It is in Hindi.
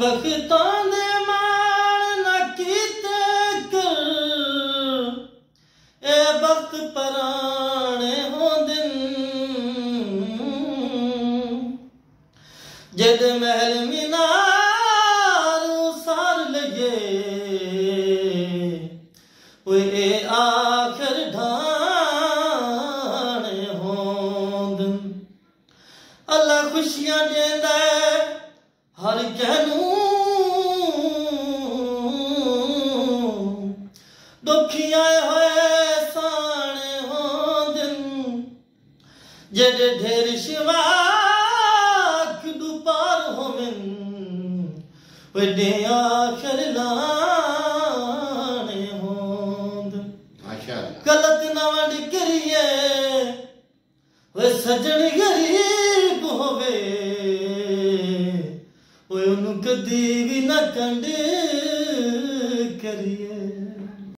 बख्तां दे मान न कीते कर ए बख्त पराने होंदन जद महल मीनार सार लगे ए आखिर ढाने होंदन अल्लाह खुशियां देंदा हर कहनू दुखियां होए साने होंदन जेडे ढेर शिवाक दुपार होवन वेडे आखिर लाने होंदन गलत ना वंड करिए वे सजन गरीब होवे कदी भी न कंड करिए।